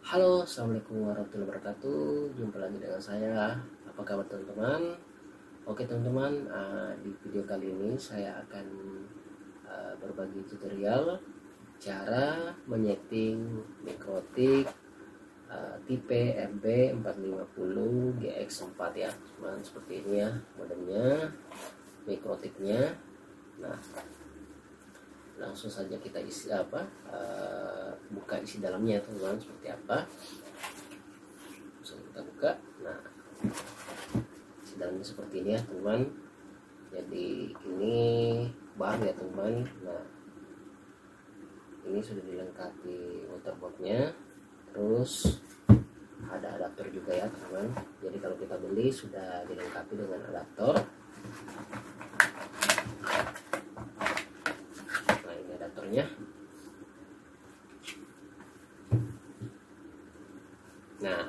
Halo, assalamualaikum warahmatullahi wabarakatuh. Jumpa lagi dengan saya. Apa kabar teman-teman? Oke teman-teman, di video kali ini saya akan berbagi tutorial cara menyeting mikrotik tipe RB450 GX4 ya. Cuman seperti ini ya modemnya, mikrotiknya. Nah, langsung saja kita isi buka isi dalamnya teman-teman, seperti apa. Langsung kita buka. Nah, isi dalamnya seperti ini ya teman-teman. Jadi ini baru ya teman-teman. Nah, ini sudah dilengkapi waterboardnya, terus ada adaptor juga ya teman-teman. Jadi kalau kita beli sudah dilengkapi dengan adaptor. Nah, ini adaptornya. Nah,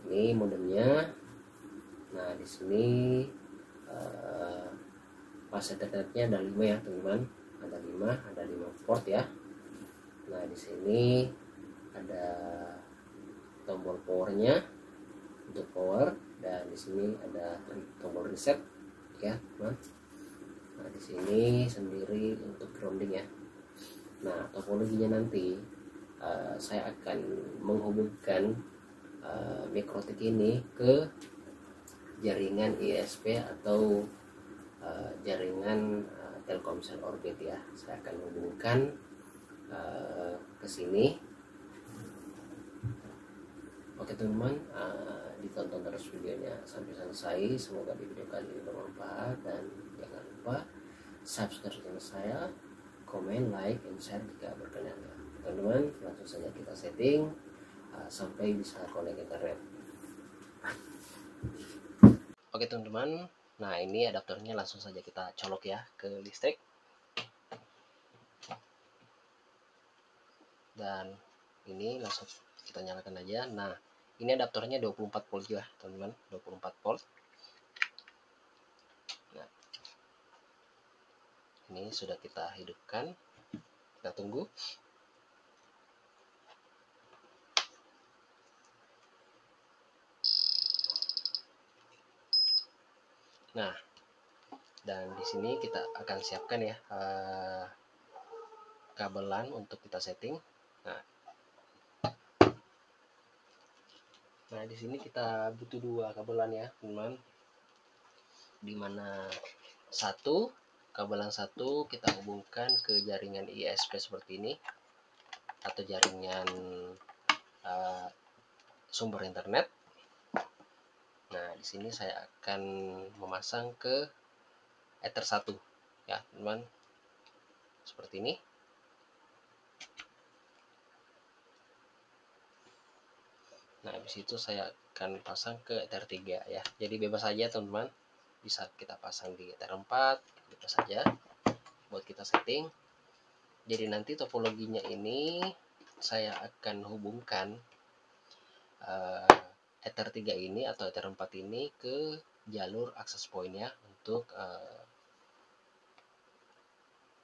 ini modemnya. Nah, di sini pas Ethernetnya ada 5 ya teman-teman. Ada 5 port ya. Nah, di sini ada tombol powernya untuk power, dan di sini ada tombol reset ya teman. Nah, di sini sendiri untuk grounding ya. Nah, topologinya nanti saya akan menghubungkan mikrotik ini ke jaringan ISP atau jaringan Telkomsel Orbit ya. Saya akan hubungkan ke sini. Oke teman-teman, ditonton terus videonya sampai selesai. Semoga di video kali ini bermanfaat, dan jangan lupa subscribe channel saya, komen, like, and share jika berkenan ya. Teman-teman, langsung saja kita setting sampai bisa connect internet. Oke teman-teman, nah ini adaptornya, langsung saja kita colok ya ke listrik. Dan ini langsung kita nyalakan aja. Nah, ini adaptornya 24 volt ya teman-teman, 24 volt. Nah, ini sudah kita hidupkan, kita tunggu. Nah, dan di sini kita akan siapkan ya kabelan untuk kita setting. Nah, di sini kita butuh 2 kabelan ya teman-teman, dimana kabelan satu kita hubungkan ke jaringan ISP seperti ini, atau jaringan sumber internet. Nah, di sini saya akan memasang ke Ether 1 ya teman-teman, seperti ini. Nah, habis itu saya akan pasang ke Ether 3 ya. Jadi bebas saja teman-teman, bisa kita pasang di Ether 4, bebas saja buat kita setting. Jadi nanti topologinya ini saya akan hubungkan Ether 3 ini atau Ether 4 ini ke jalur access point ya,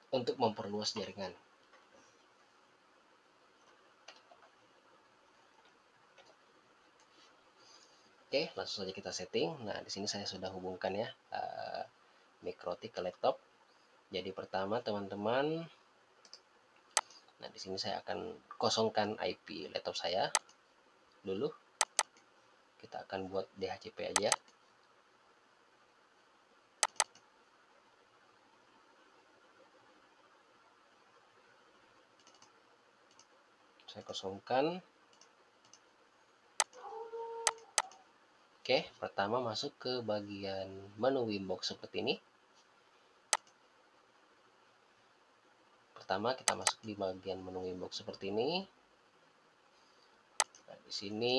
untuk memperluas jaringan. Oke, langsung saja kita setting. Nah, di sini saya sudah hubungkan ya mikrotik ke laptop. Jadi pertama teman-teman, nah di sini saya akan kosongkan IP laptop saya dulu. Kita akan buat DHCP aja. Saya kosongkan. Oke, pertama masuk ke bagian menu Winbox seperti ini. Pertama kita masuk di bagian menu Winbox seperti ini. Nah, di sini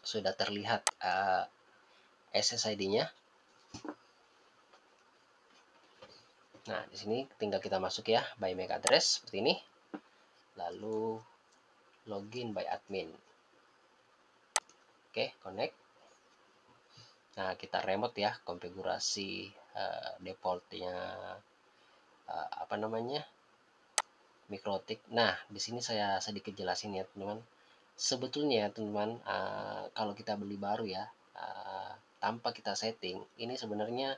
sudah terlihat SSID-nya. Nah, di sini tinggal kita masuk ya, by MAC address seperti ini. Lalu login by admin. Oke, connect. Nah, kita remote ya konfigurasi defaultnya mikrotik. Nah, di sini saya sedikit jelasin ya teman-teman. sebetulnya teman-teman, kalau kita beli baru ya, tanpa kita setting, ini sebenarnya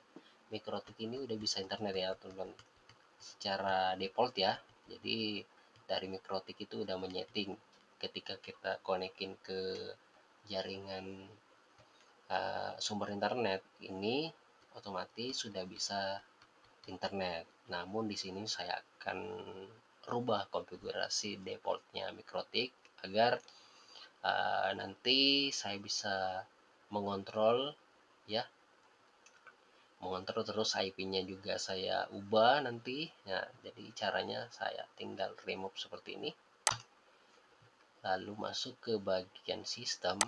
mikrotik ini udah bisa internet ya teman-teman, secara default ya. Jadi dari mikrotik itu udah menyeting ketika kita konekin ke jaringan sumber internet ini, otomatis sudah bisa internet. Namun di sini saya akan rubah konfigurasi defaultnya mikrotik agar nanti saya bisa mengontrol ya, mengontrol terus IP-nya juga saya ubah nanti. Nah, jadi caranya saya tinggal remove seperti ini, lalu masuk ke bagian sistem,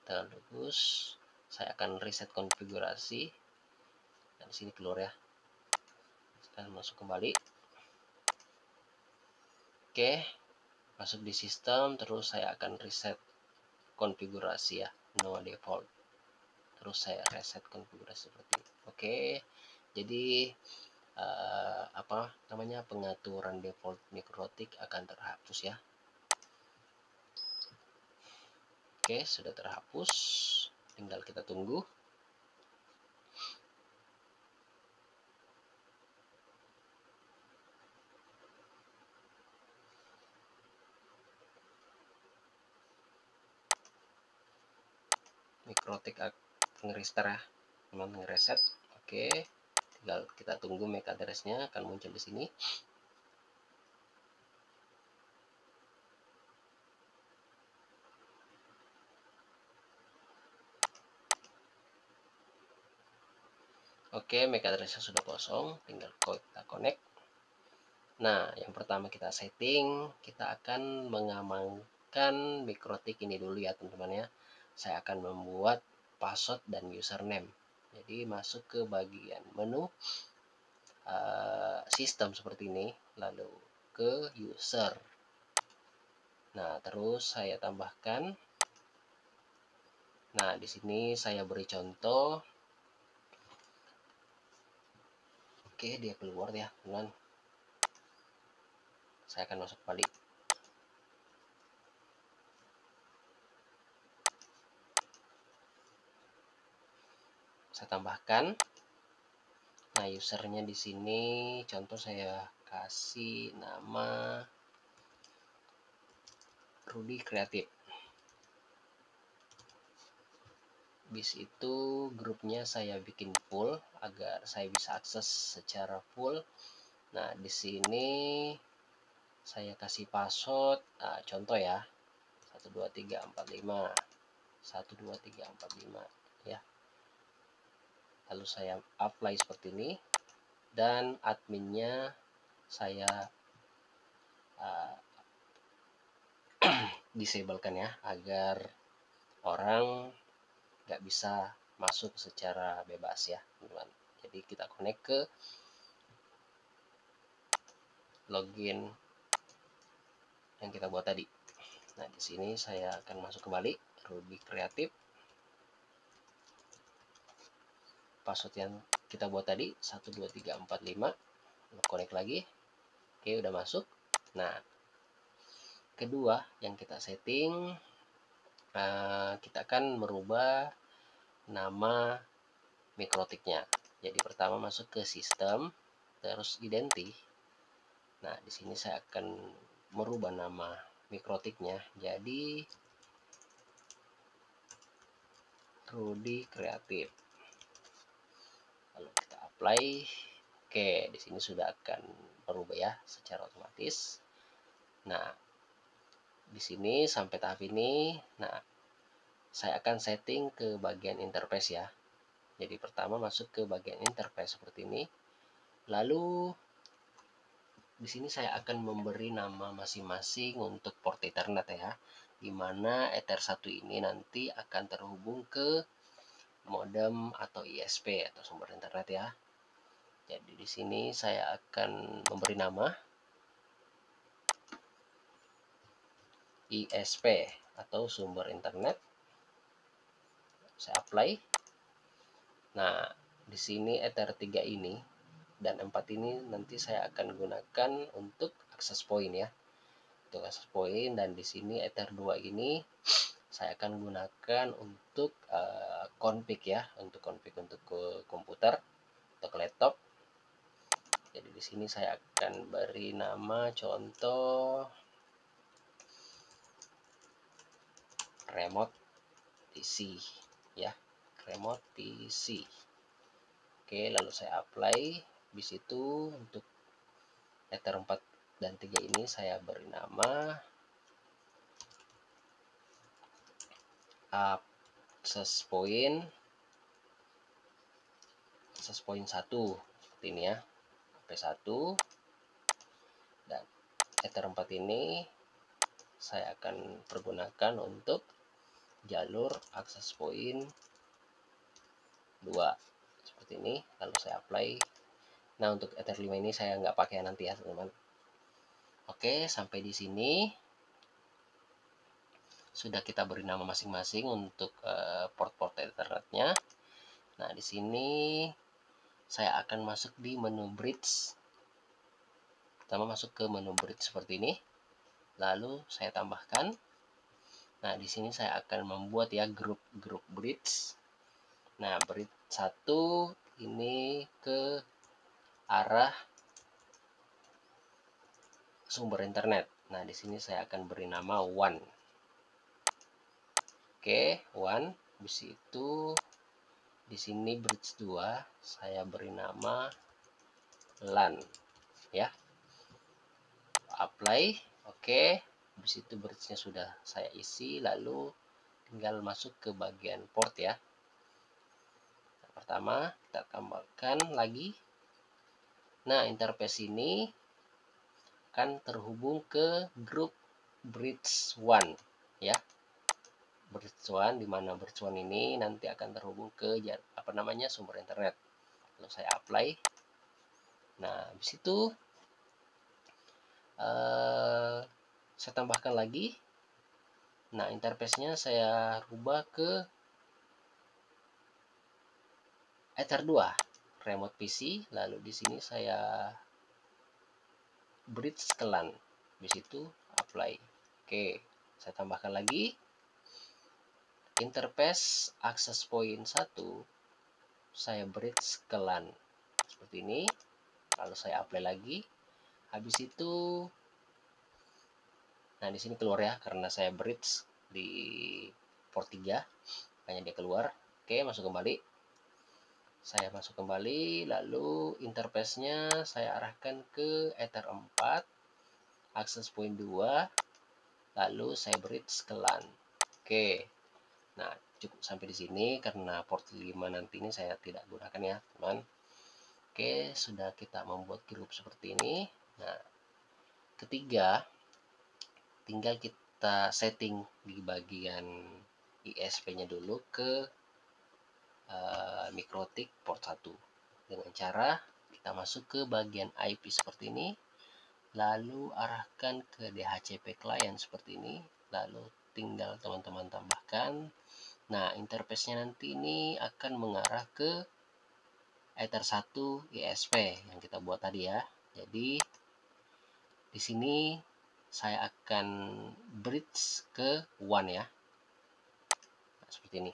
terus saya akan reset konfigurasi. Dan sini keluar ya, sekarang masuk kembali. Oke, masuk di sistem, terus saya akan reset konfigurasi ya, no default, terus saya reset konfigurasi seperti ini. Oke, jadi apa namanya, pengaturan default mikrotik akan terhapus ya. Oke, sudah terhapus, tinggal kita tunggu. Mikrotik nge-restart ya, memang nge-reset. Oke, tinggal kita tunggu MAC address-nya akan muncul di sini. Oke, MAC address-nya sudah kosong, tinggal kita connect. Nah, yang pertama kita setting, kita akan mengamankan mikrotik ini dulu ya teman-teman ya. Saya akan membuat password dan username. Jadi masuk ke bagian menu sistem seperti ini, lalu ke user. Nah, terus saya tambahkan. Nah, di sini saya beri contoh. Oke, dia keluar ya, teman-teman. Saya akan masuk balik. Saya tambahkan. Nah, usernya di sini contoh saya kasih nama Rudy Kreatif. Bis itu grupnya saya bikin full agar saya bisa akses secara full. Nah, di sini saya kasih password, contoh ya, 12345 12345 ya. Lalu saya apply seperti ini, dan adminnya saya disablekan ya, agar orang nggak bisa masuk secara bebas ya teman-teman. Jadi kita connect ke login yang kita buat tadi. Nah, di sini saya akan masuk kembali Rudy Kreatif, password yang kita buat tadi 12345, connect lagi. Oke, udah masuk. Nah, kedua yang kita setting, kita akan merubah nama mikrotiknya. Jadi pertama masuk ke sistem, terus identity. Nah, di sini saya akan merubah nama mikrotiknya jadi Rudy Kreatif. Lalu kita apply. Oke, di sini sudah akan berubah ya secara otomatis. Nah, di sini sampai tahap ini, nah saya akan setting ke bagian interface ya. Jadi pertama masuk ke bagian interface seperti ini. Lalu di sini saya akan memberi nama masing-masing untuk port Ethernet ya, di mana Ether1 ini nanti akan terhubung ke modem atau ISP atau sumber internet ya. Jadi di sini saya akan memberi nama ISP atau sumber internet. Saya apply. Nah, di sini Ether 3 ini dan 4 ini nanti saya akan gunakan untuk access point ya. untuk access point, dan di sini Ether 2 ini saya akan gunakan untuk config ya, untuk config untuk ke komputer atau ke laptop. Jadi di sini saya akan beri nama contoh remote PC ya, remote PC. Oke, lalu saya apply. Habis itu untuk Ether 4 dan 3 ini saya beri nama access point 1 seperti ini ya, P1. Dan Ether 4 ini saya akan pergunakan untuk jalur access point 2 seperti ini. Lalu saya apply. Nah, untuk Ether 5 ini saya nggak pakai nanti ya teman-teman. Oke, sampai di sini sudah kita beri nama masing-masing untuk port-port Ethernetnya. Nah, di sini saya akan masuk di menu bridge. Pertama masuk ke menu bridge seperti ini. Lalu saya tambahkan. Nah, di sini saya akan membuat ya grup bridge. Nah, bridge 1 ini ke arah sumber internet. Nah, di sini saya akan beri nama one. Oke, one. Habis itu di sini bridge 2 saya beri nama LAN ya. Apply. Oke. Habis itu bridge-nya sudah saya isi, lalu tinggal masuk ke bagian port ya. Yang pertama kita tambahkan lagi. Nah, interface ini akan terhubung ke grup bridge 1 ya. Bridge 1, di mana bridge 1 ini nanti akan terhubung ke sumber internet. Lalu saya apply. Nah, habis itu saya tambahkan lagi. Nah, interface-nya saya rubah ke Ether 2 remote PC. Lalu di sini saya bridge ke LAN. Habis itu apply. Oke, saya tambahkan lagi. Interface access point 1 saya bridge ke LAN seperti ini. Lalu saya apply lagi. Habis itu nah, di sini keluar ya karena saya bridge di port 3, makanya dia keluar. Oke, masuk kembali. Saya masuk kembali, lalu interface-nya saya arahkan ke Ether 4 access point 2, lalu saya bridge ke LAN. Oke. Nah, cukup sampai di sini karena port 5 nanti ini saya tidak gunakan ya, teman. Oke, sudah kita membuat grup seperti ini. Nah, ketiga, tinggal kita setting di bagian ISP-nya dulu ke MikroTik port 1. Dengan cara kita masuk ke bagian IP seperti ini, lalu arahkan ke DHCP client seperti ini, lalu tinggal teman-teman tambahkan. Nah, interface-nya nanti ini akan mengarah ke Ether 1 ISP yang kita buat tadi ya. Jadi di sini saya akan bridge ke one ya. Nah, seperti ini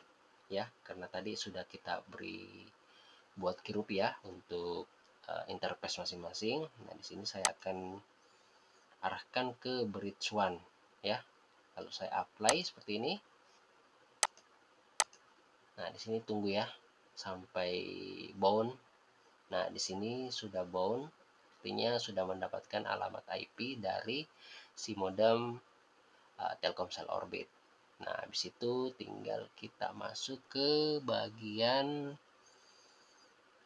ya, karena tadi sudah kita beri buat grup ya untuk interface masing-masing. Nah, di sini saya akan arahkan ke bridge one ya. Lalu saya apply seperti ini. Nah, di sini tunggu ya sampai bound. Nah, di sini sudah bound, artinya sudah mendapatkan alamat IP dari si modem Telkomsel Orbit. Nah, habis itu tinggal kita masuk ke bagian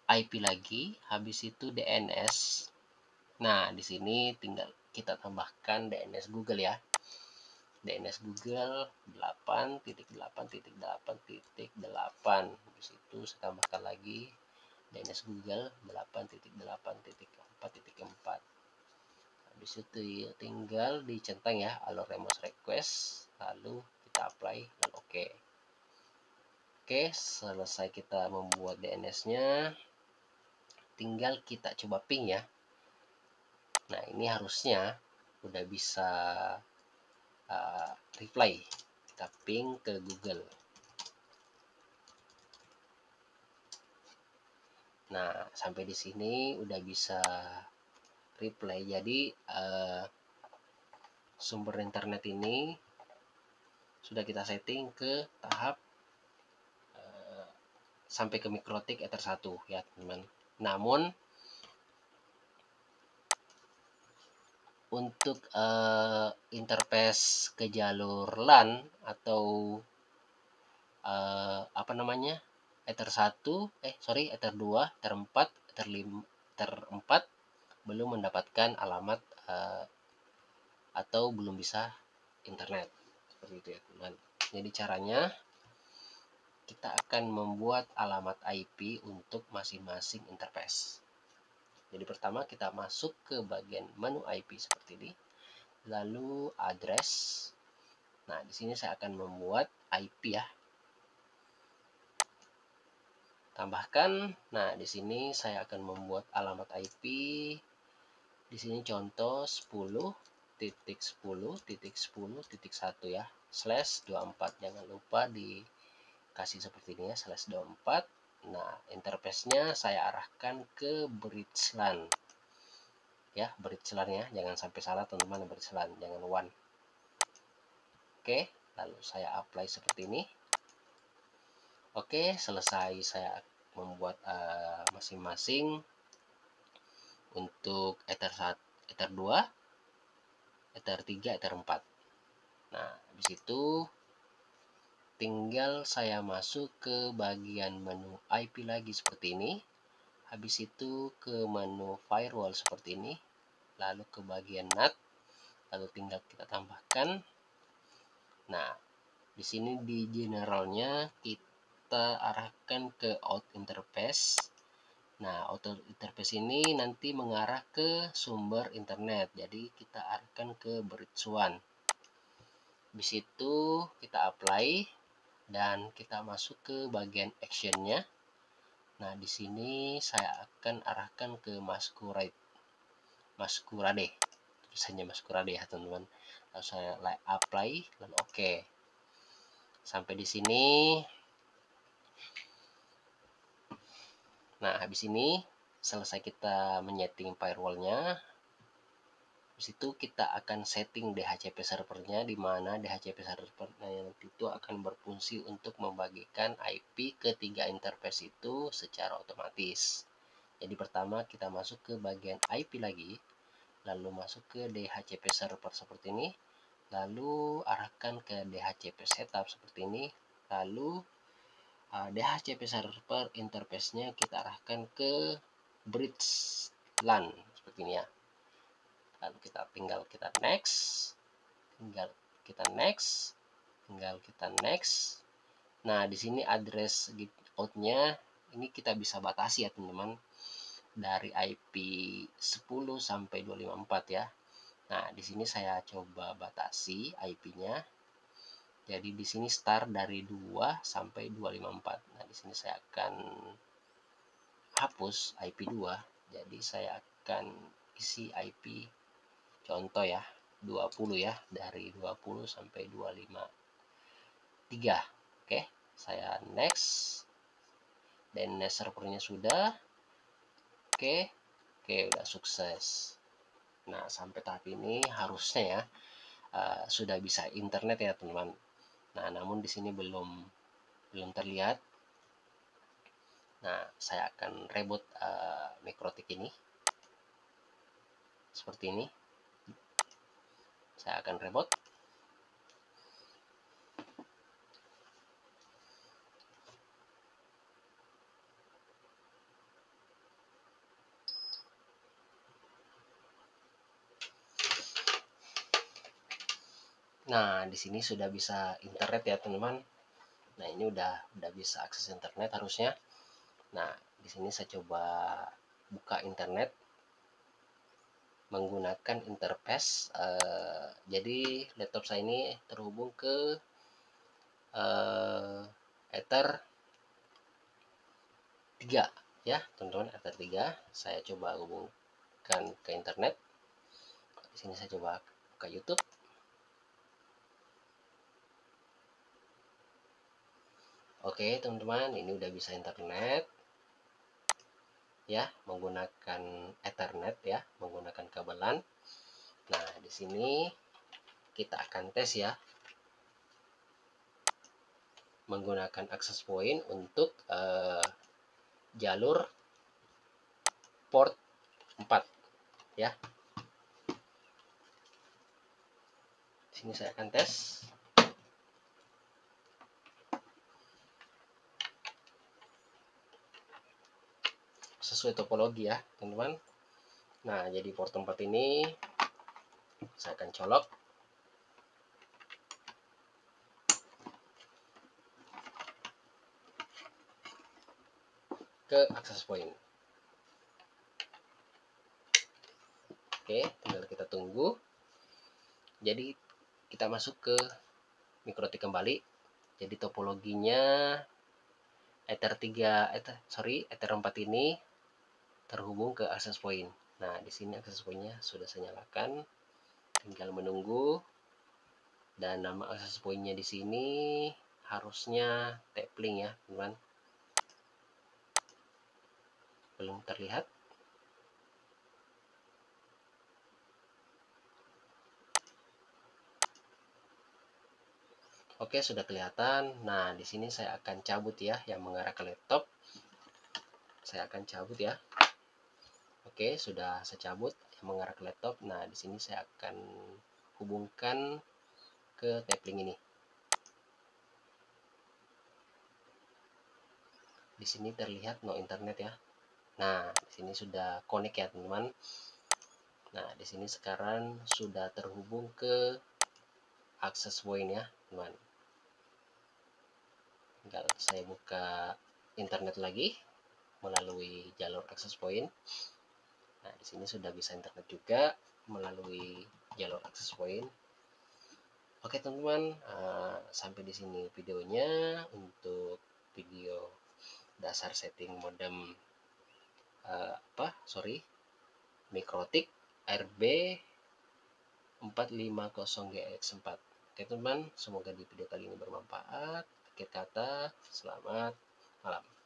IP lagi, habis itu DNS. Nah, di sini tinggal kita tambahkan DNS Google ya. DNS Google 8.8.8.8. Habis itu saya tambahkan lagi DNS Google 8.8.4.4. Habis itu tinggal dicentang ya allow remote request, lalu kita apply dan oke. Oke, selesai kita membuat DNS-nya, tinggal kita coba ping ya. Nah, ini harusnya udah bisa reply. Kita ping ke Google. Nah, sampai di sini udah bisa reply. Jadi sumber internet ini sudah kita setting ke tahap sampai ke mikrotik Ether 1 ya teman-teman. Namun untuk interface ke jalur LAN atau apa namanya, Ether 1, Ether 2, Ether 4, Ether 5, Ether 4 belum mendapatkan alamat atau belum bisa internet. Seperti itu ya teman. Jadi caranya kita akan membuat alamat IP untuk masing-masing interface. Jadi pertama kita masuk ke bagian menu IP seperti ini, lalu address. Nah, di sini saya akan membuat IP ya. Tambahkan. Nah, di sini saya akan membuat alamat IP. Di sini contoh 10.10.10.1 ya. /24. Jangan lupa dikasih seperti ini ya, /24. Nah, interface-nya saya arahkan ke bridge LAN. Ya, bridge LAN ya. Jangan sampai salah teman-teman, bridge LAN, jangan one. Oke, lalu saya apply seperti ini. Oke, selesai saya membuat masing-masing untuk Ether 1, Ether 2, Ether 3, Ether 4. Nah, habis itu tinggal saya masuk ke bagian menu IP lagi seperti ini. Habis itu ke menu firewall seperti ini. Lalu ke bagian NAT. Lalu tinggal kita tambahkan. Nah, di sini di generalnya kita arahkan ke out interface. Nah, auto interface ini nanti mengarah ke sumber internet. Jadi kita arahkan ke bridge one. Habis itu kita apply dan kita masuk ke bagian actionnya. Nah, di sini saya akan arahkan ke Masquerade. Tulisannya Masquerade ya, teman-teman. Lalu saya apply dan oke. Sampai di sini. Nah, habis ini selesai kita menyeting firewallnya. Habis itu kita akan setting DHCP servernya, di mana DHCP servernya itu akan berfungsi untuk membagikan IP ke 3 interface itu secara otomatis. Jadi pertama kita masuk ke bagian IP lagi, lalu masuk ke DHCP server seperti ini, lalu arahkan ke DHCP setup seperti ini, lalu DHCP server interface-nya kita arahkan ke bridge LAN seperti ini ya. Lalu kita tinggal kita next, tinggal kita next. Nah, di sini address out-nya ini kita bisa batasi ya teman-teman, dari IP 10 sampai 254 ya. Nah, di sini saya coba batasi IP-nya. Jadi di sini start dari 2 sampai 254. Nah, di sini saya akan hapus IP 2. Jadi saya akan isi IP contoh ya, 20 ya, dari 20 sampai 253. Oke, saya next. Dan servernya sudah. Oke, udah sukses. Nah, sampai tahap ini harusnya ya sudah bisa internet ya teman-teman. Nah, namun di sini belum terlihat. Nah, saya akan reboot mikrotik ini seperti ini. Saya akan reboot. Nah, di sini sudah bisa internet ya teman-teman. Nah, ini udah bisa akses internet harusnya. Nah, di sini saya coba buka internet menggunakan interface. Jadi laptop saya ini terhubung ke Ether 3 ya teman-teman, Ether 3. Saya coba hubungkan ke internet. Di sini saya coba buka YouTube. Oke teman-teman, ini udah bisa internet ya, menggunakan Ethernet ya, menggunakan kabelan. Nah di sini kita akan tes ya, menggunakan access point untuk jalur port 4 ya. Di sini saya akan tes. Sesuai topologi ya teman-teman. Nah jadi port 4 ini saya akan colok ke access point. Oke, tinggal kita tunggu. Jadi kita masuk ke mikrotik kembali. Jadi topologinya Ether 4 ini terhubung ke access point. Nah, di sini access point-nya sudah saya nyalakan. Tinggal menunggu. Dan nama access point-nya di sini harusnya tapling ya, teman-teman. Belum terlihat. Oke, sudah kelihatan. Nah, di sini saya akan cabut ya, yang mengarah ke laptop. Saya akan cabut ya. Oke, sudah saya cabut yang mengarah ke laptop. Nah, di sini saya akan hubungkan ke tapling ini. Di sini terlihat no internet ya. Nah, di sini sudah connect ya, teman-teman. Nah, di sini sekarang sudah terhubung ke access point ya, teman. Tinggal saya buka internet lagi melalui jalur access point. Nah, di sini sudah bisa internet juga melalui jalur access point. Oke, teman-teman, sampai di sini videonya untuk video dasar setting modem Mikrotik RB 450GX4. Oke teman-teman, semoga di video kali ini bermanfaat. Akhir kata, selamat malam.